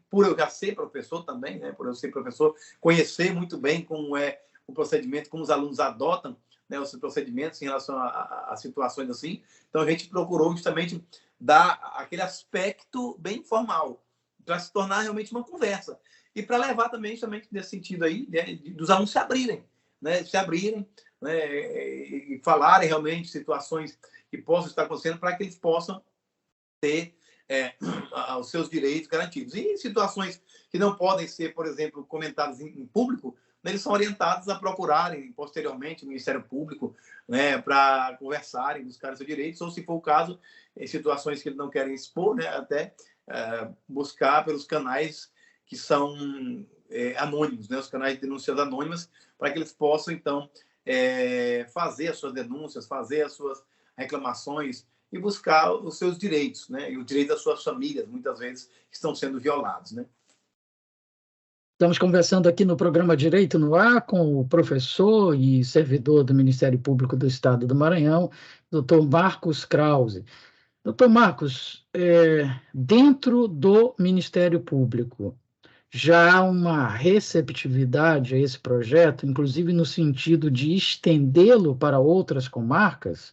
por eu já ser professor também, né, por eu ser professor, conhecer muito bem como é o procedimento, como os alunos adotam, né, os procedimentos em relação a situações assim. Então, a gente procurou justamente dar aquele aspecto bem informal, para se tornar realmente uma conversa. E para levar também, justamente nesse sentido aí, né, dos alunos se abrirem, né, e falarem realmente situações que possam estar acontecendo, para que eles possam ter os seus direitos garantidos. E em situações que não podem ser, por exemplo, comentadas em público, né, eles são orientados a procurarem posteriormente o Ministério Público, né, para conversarem, buscar seus direitos, ou, se for o caso, em situações que eles não querem expor, né, até buscar pelos canais que são anônimos, né, os canais de denúncias anônimas, para que eles possam, então, fazer as suas denúncias, fazer as suas reclamações e buscar os seus direitos, né? E o direito das suas famílias, muitas vezes, estão sendo violados, né? Estamos conversando aqui no programa Direito no Ar com o professor e servidor do Ministério Público do Estado do Maranhão, doutor Marcos Krause. Doutor Marcos, dentro do Ministério Público, já há uma receptividade a esse projeto, inclusive no sentido de estendê-lo para outras comarcas?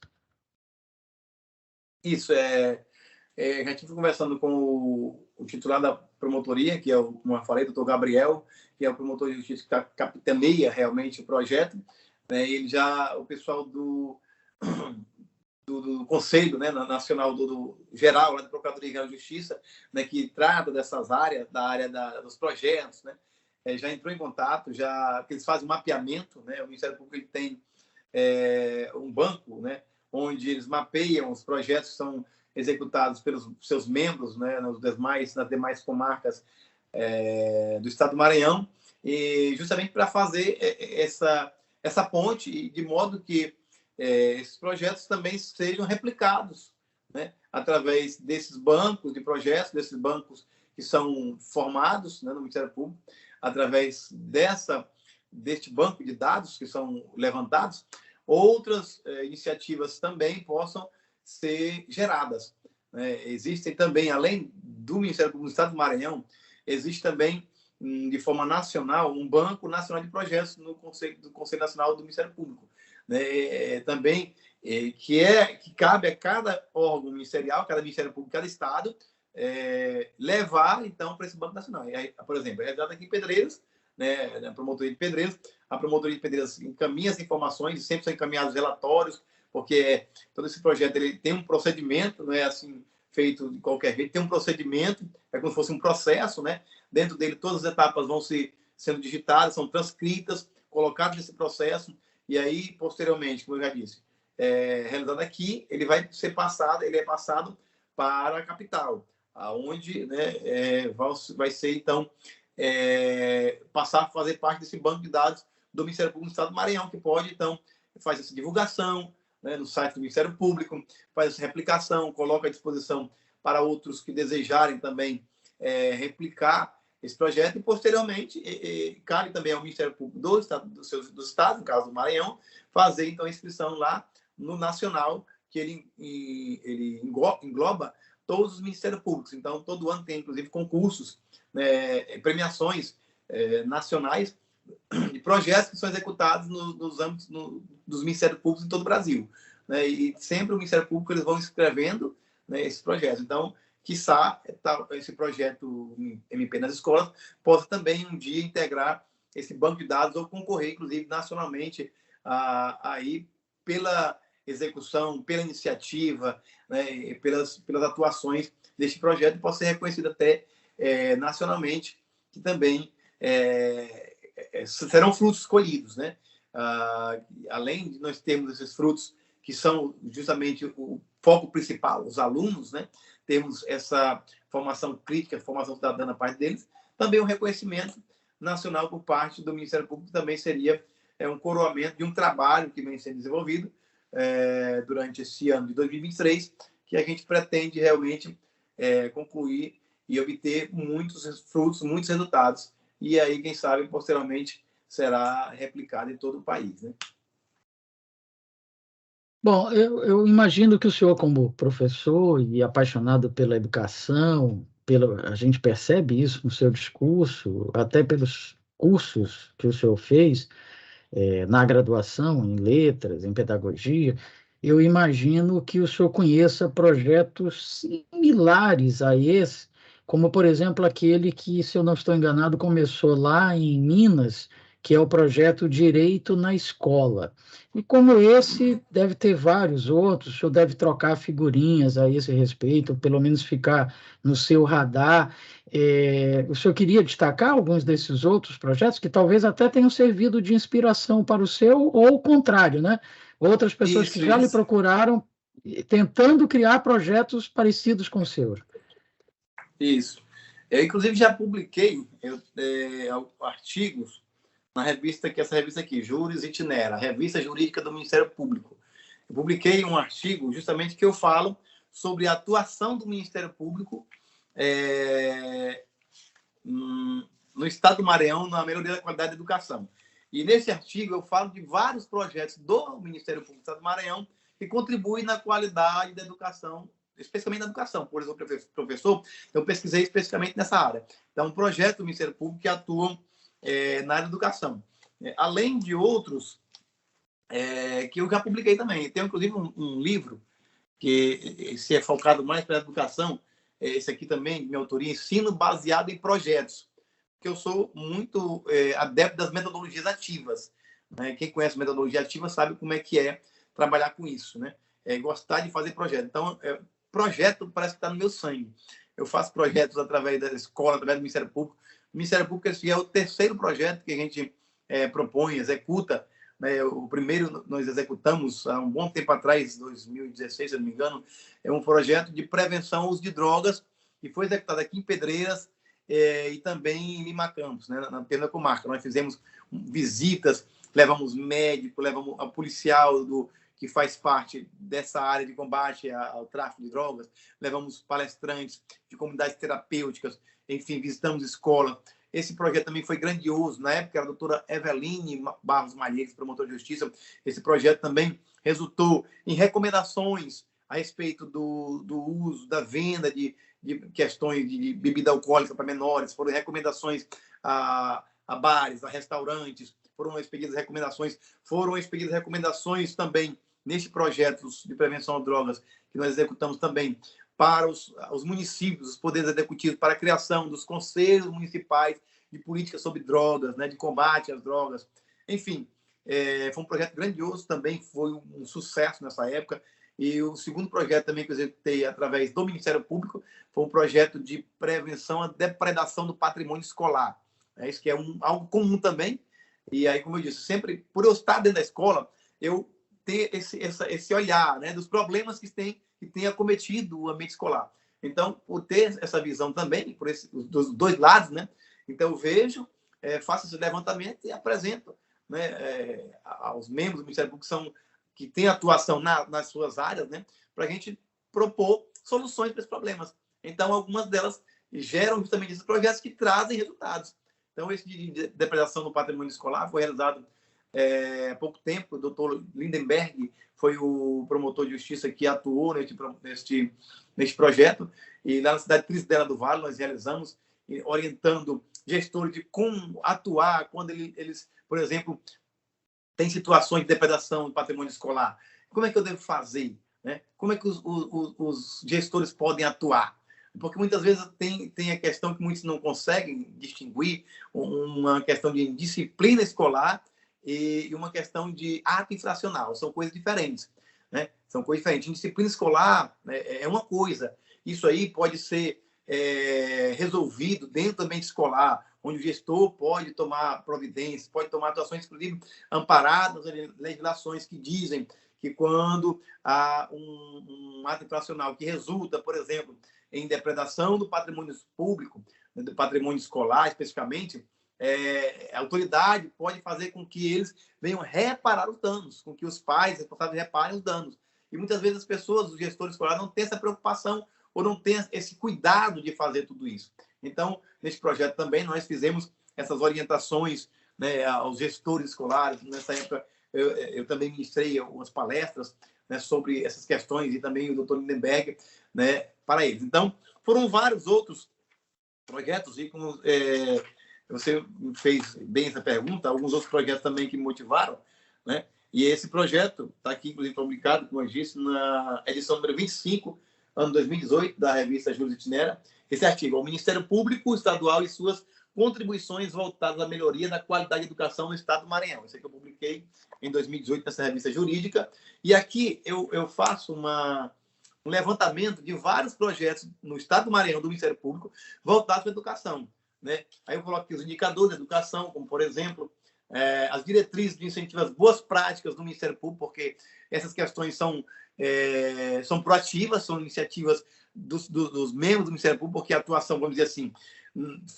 Isso, já estive conversando com o titular da promotoria, que é, como eu falei, o doutor Gabriel, que é o promotor de justiça que capitaneia realmente o projeto, né? O pessoal do Conselho, né, Nacional Geral, da Procuradoria Geral de Justiça, né, que trata dessas áreas, da área dos projetos, né, já entrou em contato, que eles fazem mapeamento, né? O Ministério Público ele tem um banco, né, onde eles mapeiam os projetos que são executados pelos seus membros, né, nas demais comarcas do Estado do Maranhão, e justamente para fazer essa ponte, de modo que esses projetos também sejam replicados, né, através desses bancos de projetos, desses bancos que são formados, né, no Ministério Público, através deste banco de dados que são levantados, outras iniciativas também possam ser geradas, né? Existem também, além do Ministério Público do Estado do Maranhão, existe também, de forma nacional, um Banco Nacional de Projetos no Conselho Nacional do Ministério Público, né? Também que cabe a cada órgão ministerial, cada Ministério Público, cada Estado, levar, então, para esse Banco Nacional. E aí, por exemplo, é dado aqui em Pedreiras, né, na Promotoria de Pedreiras, a Promotoria de Pedreiras encaminha as informações, e sempre são encaminhados relatórios, porque todo esse projeto ele tem um procedimento, não é assim feito de qualquer jeito, tem um procedimento, é como se fosse um processo, né? Dentro dele, todas as etapas vão sendo digitadas, são transcritas, colocadas nesse processo, e aí, posteriormente, como eu já disse, realizado aqui, ele é passado para a capital, aonde, né, vai ser, então, passar a fazer parte desse banco de dados do Ministério Público do Estado do Maranhão, que pode, então, fazer essa divulgação, né, no site do Ministério Público, faz essa replicação, coloca à disposição para outros que desejarem também replicar esse projeto, e posteriormente cabe também ao Ministério Público do Estado, do Estado, no caso do Maranhão, fazer então a inscrição lá no Nacional, que ele engloba todos os Ministérios Públicos. Então, todo ano tem, inclusive, concursos, né, premiações nacionais de projetos que são executados nos âmbitos dos Ministérios Públicos em todo o Brasil, né? E sempre o Ministério Público eles vão escrevendo, né, esses projetos. Então, quiçá esse projeto MP nas escolas possa também um dia integrar esse banco de dados ou concorrer, inclusive, nacionalmente, aí pela execução, pela iniciativa, né, pelas atuações deste projeto, e possa ser reconhecido até nacionalmente, que também serão frutos colhidos, né? Além de nós termos esses frutos que são justamente o foco principal, os alunos, né? Temos essa formação crítica, formação cidadã da parte deles, também um reconhecimento nacional por parte do Ministério Público também seria um coroamento de um trabalho que vem sendo desenvolvido durante esse ano de 2023, que a gente pretende realmente concluir e obter muitos frutos, muitos resultados, e aí, quem sabe, posteriormente, será replicado em todo o país, né? Bom, eu imagino que o senhor, como professor e apaixonado pela educação, a gente percebe isso no seu discurso, até pelos cursos que o senhor fez, na graduação, em letras, em pedagogia, eu imagino que o senhor conheça projetos similares a esse, como, por exemplo, aquele que, se eu não estou enganado, começou lá em Minas, que é o projeto Direito na Escola. E como esse, deve ter vários outros, o senhor deve trocar figurinhas a esse respeito, ou pelo menos ficar no seu radar. O senhor queria destacar alguns desses outros projetos que talvez até tenham servido de inspiração para o seu, ou o contrário, né? Outras pessoas que já lhe procuraram tentando criar projetos parecidos com o seu. Isso. Eu, inclusive, já publiquei artigos na revista, essa revista aqui, Juris Itinera, a revista jurídica do Ministério Público. Eu publiquei um artigo justamente que eu falo sobre a atuação do Ministério Público no Estado do Maranhão na melhoria da qualidade da educação. E nesse artigo eu falo de vários projetos do Ministério Público do Estado do Maranhão que contribuem na qualidade da educação, especialmente na educação. Por exemplo, professor, eu pesquisei especificamente nessa área. Então, um projeto do Ministério Público que atuam na área da educação. Além de outros que eu já publiquei também. Tem, inclusive, um livro que se é focado mais para a educação, esse aqui também, minha autoria, Ensino Baseado em Projetos, que eu sou muito adepto das metodologias ativas, né? Quem conhece metodologia ativa sabe como é que é trabalhar com isso, né? Gostar de fazer projeto. Então, projeto parece que está no meu sangue. Eu faço projetos através da escola, através do Ministério Público. O Ministério Público esse é o terceiro projeto que a gente propõe, executa. Né? O primeiro nós executamos há um bom tempo atrás, 2016, se não me engano, é um projeto de prevenção ao uso de drogas, que foi executado aqui em Pedreiras e também em Lima Campos, né? Na mesma comarca. Nós fizemos visitas, levamos médico, levamos a policial que faz parte dessa área de combate ao tráfico de drogas, levamos palestrantes de comunidades terapêuticas, enfim, visitamos escola. Esse projeto também foi grandioso. Na época, era a doutora Eveline Barros Malheiros, promotora de justiça. Esse projeto também resultou em recomendações a respeito do uso, da venda de questões de bebida alcoólica para menores. Foram recomendações a bares, a restaurantes. Foram expedidas recomendações também neste projeto de prevenção a drogas, que nós executamos também para os municípios, os poderes executivos, para a criação dos conselhos municipais de política sobre drogas, né, de combate às drogas. Enfim, foi um projeto grandioso também, foi um sucesso nessa época. E o segundo projeto também que eu executei através do Ministério Público foi um projeto de prevenção à depredação do patrimônio escolar. Isso que é algo comum também. E aí, como eu disse, sempre, por eu estar dentro da escola, eu ter esse olhar, né, dos problemas que tem acometido o ambiente escolar. Então, por ter essa visão também, dos dois lados, né, então eu vejo, faço esse levantamento e apresento, né, aos membros do Ministério Público que têm atuação nas suas áreas, né, para a gente propor soluções para esses problemas. Então, algumas delas geram justamente esses projetos que trazem resultados. Então, esse de depredação do patrimônio escolar foi realizado há pouco tempo. O doutor Lindenberg foi o promotor de justiça que atuou neste projeto. E lá na cidade de Trizidela do Vale, nós realizamos, orientando gestores de como atuar quando eles, por exemplo, têm situações de depredação do patrimônio escolar. Como é que eu devo fazer? Né? Como é que os gestores podem atuar? Porque muitas vezes tem a questão que muitos não conseguem distinguir, uma questão de disciplina escolar e uma questão de ato infracional. São coisas diferentes, né? São coisas diferentes. Disciplina escolar, né, é uma coisa. Isso aí pode ser resolvido dentro do ambiente escolar, onde o gestor pode tomar providências, pode tomar atuações, inclusive, amparadas em legislações que dizem que quando há um ato infracional que resulta, por exemplo, em depredação do patrimônio público, do patrimônio escolar especificamente, a autoridade pode fazer com que eles venham reparar os danos, com que os pais responsáveis reparem os danos. E muitas vezes as pessoas, os gestores escolares, não têm essa preocupação ou não têm esse cuidado de fazer tudo isso. Então, nesse projeto também, nós fizemos essas orientações, né, aos gestores escolares. Nessa época, eu também ministrei algumas palestras, né, sobre essas questões, e também o doutor Lindenberg, né, para eles. Então, foram vários outros projetos, e como você fez bem essa pergunta, alguns outros projetos também que me motivaram, né? E esse projeto está aqui, inclusive, publicado, como eu disse, na edição número 25, ano 2018, da revista Juris Itinera. Esse artigo: o Ministério Público Estadual e suas contribuições voltadas à melhoria da qualidade de educação no Estado do Maranhão. Esse aqui eu publiquei em 2018 nessa revista jurídica. E aqui eu faço um levantamento de vários projetos no Estado do Maranhão, do Ministério Público, voltados para a educação, né? Aí eu coloco aqui os indicadores da educação, como, por exemplo, as diretrizes de incentivo às boas práticas do Ministério Público, porque essas questões são proativas, são iniciativas dos membros do Ministério Público, porque a atuação, vamos dizer assim,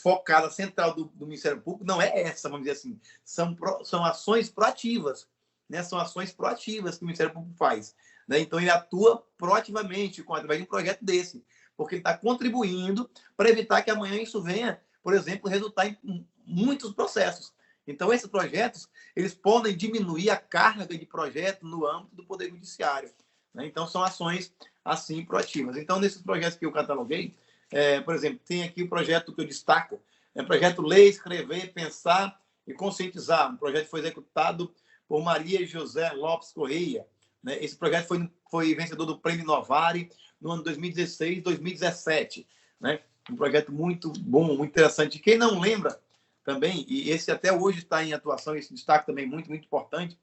focada, central do Ministério Público, não é essa, vamos dizer assim, são ações proativas, né? São ações proativas que o Ministério Público faz, né? Então, ele atua proativamente através de um projeto desse, porque ele está contribuindo para evitar que amanhã isso venha, por exemplo, resultar em muitos processos. Então, esses projetos, eles podem diminuir a carga de projeto no âmbito do Poder Judiciário, né? Então, são ações, assim, proativas. Então, nesses projetos que eu cataloguei, por exemplo, tem aqui o projeto que eu destaco, projeto Ler, Escrever, Pensar e Conscientizar. Um projeto que foi executado por Maria José Lopes Correia, né? Esse projeto foi vencedor do Prêmio Novare no ano 2016, 2017, né? Um projeto muito bom, muito interessante. Quem não lembra também, e esse até hoje está em atuação, esse destaque também muito, muito importante,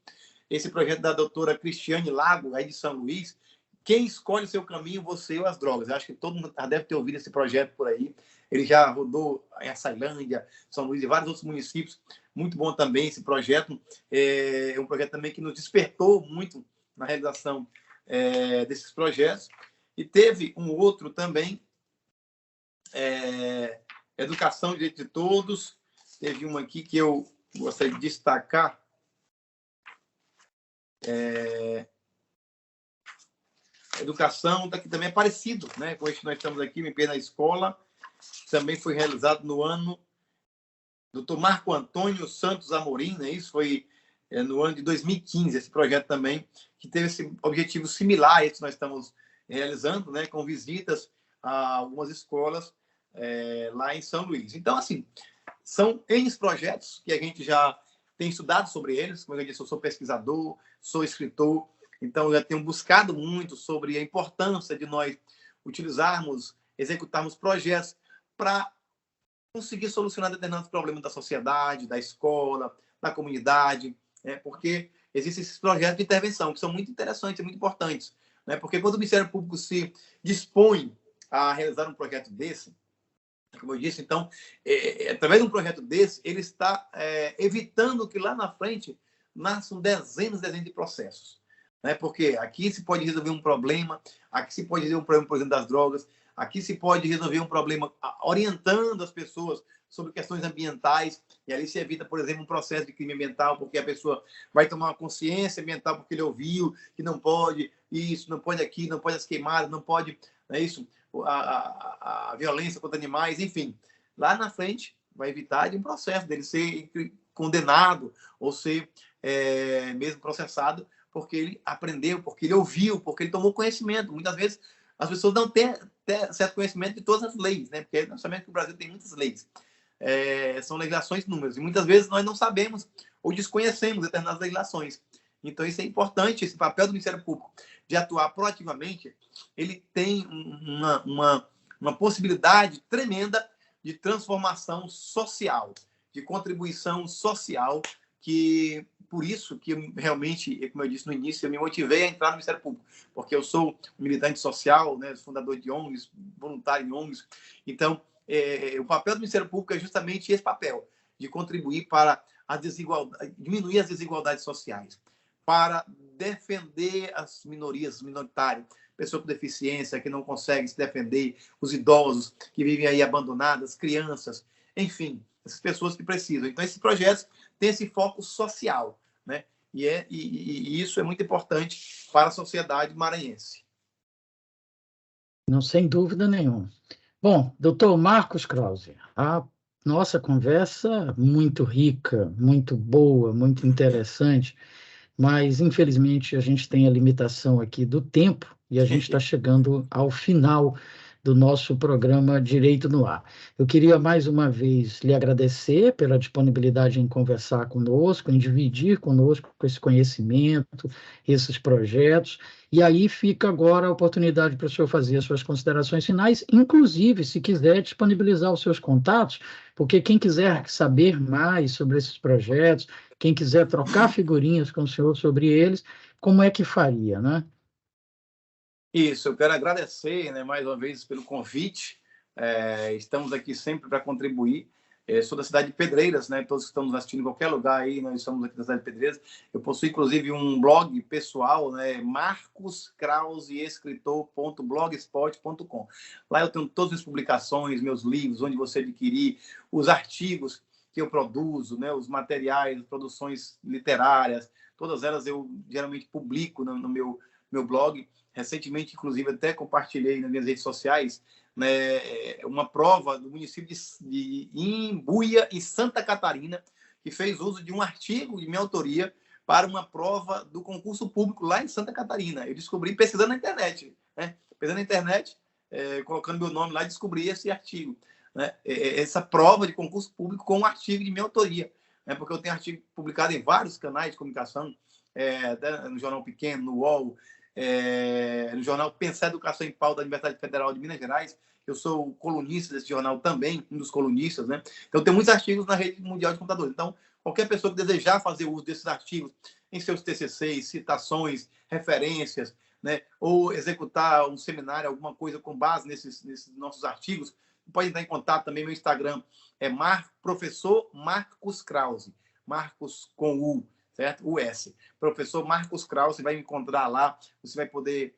esse projeto da doutora Cristiane Lago, aí de São Luís, Quem Escolhe o Seu Caminho, Você ou as Drogas. Eu acho que todo mundo deve ter ouvido esse projeto por aí. Ele já rodou em Açailândia, São Luís e vários outros municípios. Muito bom também esse projeto. É um projeto também que nos despertou muito na realização desses projetos. E teve um outro também, Educação e Direito de Todos. Teve uma aqui que eu gostaria de destacar. Educação, que também é parecido, né, com este que nós estamos aqui, MP na Escola. Também foi realizado no ano Dr. Marco Antônio Santos Amorim, né? Isso foi no ano de 2015, esse projeto também, que teve esse objetivo similar a esse que nós estamos realizando, né, com visitas a algumas escolas lá em São Luís. Então, assim, são N projetos que a gente já tem estudado sobre eles. Como eu disse, eu sou pesquisador, sou escritor, Então, eu já tenho buscado muito sobre a importância de nós executarmos projetos para conseguir solucionar determinados problemas da sociedade, da escola, da comunidade, né? Porque existem esses projetos de intervenção que são muito interessantes e muito importantes, né? Porque quando o Ministério Público se dispõe a realizar um projeto desse, como eu disse, então, através de um projeto desse, ele está evitando que lá na frente nasçam dezenas de processos, né? Porque aqui se pode resolver um problema, aqui se pode resolver um problema, por exemplo, das drogas, aqui se pode resolver um problema orientando as pessoas sobre questões ambientais, e ali se evita, por exemplo, um processo de crime ambiental, porque a pessoa vai tomar uma consciência ambiental porque ele ouviu que não pode isso, não pode aqui, não pode as queimadas, não pode, não é isso, a violência contra animais, enfim. Lá na frente vai evitar de um processo dele ser condenado ou ser mesmo processado porque ele aprendeu, porque ele ouviu, porque ele tomou conhecimento. Muitas vezes as pessoas não têm certo conhecimento de todas as leis, né? Porque nós sabemos que o Brasil tem muitas leis. São legislações números. E muitas vezes nós não sabemos ou desconhecemos determinadas legislações. Então, isso é importante, esse papel do Ministério Público de atuar proativamente, ele tem uma possibilidade tremenda de transformação social, de contribuição social, que por isso que realmente, como eu disse no início, eu me motivei a entrar no Ministério Público, porque eu sou um militante social, né, fundador de ONGs, voluntário em ONGs. Então, o papel do Ministério Público é justamente esse papel, de contribuir para diminuir as desigualdades sociais, para defender as minorias, os minoritários, pessoas com deficiência que não conseguem se defender, os idosos que vivem aí abandonadas, crianças, enfim, essas pessoas que precisam. Então, esses projetos têm esse foco social, né? E isso é muito importante para a sociedade maranhense. Não, sem dúvida nenhuma. Bom, doutor Marcos Krause, a nossa conversa muito rica, muito boa, muito interessante, mas infelizmente a gente tem a limitação aqui do tempo e a gente está chegando ao final do nosso programa Direito no Ar. Eu queria mais uma vez lhe agradecer pela disponibilidade em conversar conosco, em dividir conosco esse conhecimento, esses projetos, e aí fica agora a oportunidade para o senhor fazer as suas considerações finais, inclusive, se quiser, disponibilizar os seus contatos, porque quem quiser saber mais sobre esses projetos, quem quiser trocar figurinhas com o senhor sobre eles, como é que faria, né? Isso, eu quero agradecer, né, mais uma vez pelo convite. Estamos aqui sempre para contribuir. Sou da cidade de Pedreiras, né? Todos que estão nos assistindo em qualquer lugar aí, nós estamos aqui da cidade de Pedreiras. Eu possuo, inclusive, um blog pessoal, né? marcoskrauseescritor.blogspot.com. Lá eu tenho todas as publicações, meus livros, onde você adquirir, os artigos que eu produzo, né? Os materiais, produções literárias, todas elas eu geralmente publico no meu blog. Recentemente, inclusive, até compartilhei nas minhas redes sociais, né, uma prova do município de Imbuia, em Santa Catarina, que fez uso de um artigo de minha autoria para uma prova do concurso público lá em Santa Catarina. Eu descobri pesquisando na internet, né? Pesquisando na internet, colocando meu nome lá, descobri esse artigo, né? Essa prova de concurso público com um artigo de minha autoria, né? Porque eu tenho artigo publicado em vários canais de comunicação, até no Jornal Pequeno, no UOL, no jornal Pensar Educação em Pauta da Universidade Federal de Minas Gerais. Eu sou colunista desse jornal também, um dos colunistas, né? Então, tem muitos artigos na rede mundial de computadores. Então, qualquer pessoa que desejar fazer uso desses artigos em seus TCCs, citações, referências, né? Ou executar um seminário, alguma coisa com base nesses nossos artigos, pode entrar em contato também. Meu Instagram é professor Marcos Krause, Marcos com U, certo? US. Professor Marcos Krause, você vai me encontrar lá, você vai poder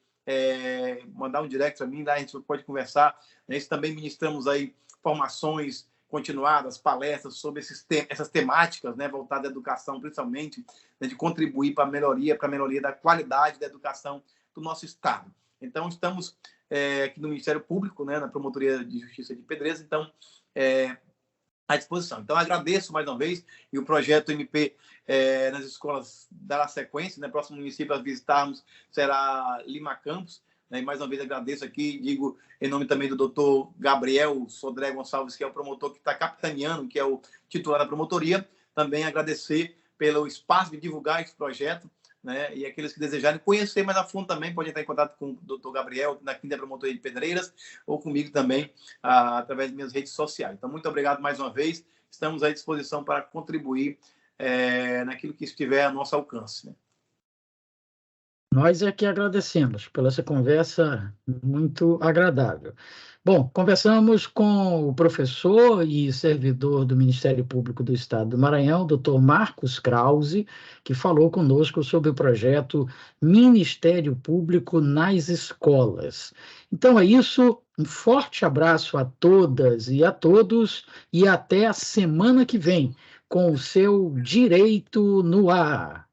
mandar um direct para mim, lá a gente pode conversar. Nós também ministramos aí formações continuadas, palestras sobre essas temáticas, né, voltadas à educação, principalmente, né, de contribuir para a melhoria da qualidade da educação do nosso Estado. Então, estamos aqui no Ministério Público, né, na Promotoria de Justiça de Pedreiras, então, à disposição. Então, agradeço mais uma vez, e o projeto MP nas escolas dará sequência, né? Próximo município a visitarmos será Lima Campos, né? E mais uma vez agradeço aqui, digo em nome também do doutor Gabriel Sodré Gonçalves, que é o promotor que está capitaneando, que é o titular da promotoria, também agradecer pelo espaço de divulgar esse projeto, né? E aqueles que desejarem conhecer mais a fundo também podem entrar em contato com o Dr. Gabriel, na Quinta Promotoria de Pedreiras, ou comigo também, através das minhas redes sociais. Então, muito obrigado mais uma vez. Estamos à disposição para contribuir naquilo que estiver a nosso alcance, né? Nós é que agradecemos pela essa conversa muito agradável. Bom, conversamos com o professor e servidor do Ministério Público do Estado do Maranhão, Dr. Marcos Krause, que falou conosco sobre o projeto Ministério Público nas Escolas. Então é isso, um forte abraço a todas e a todos e até a semana que vem com o seu Direito no Ar.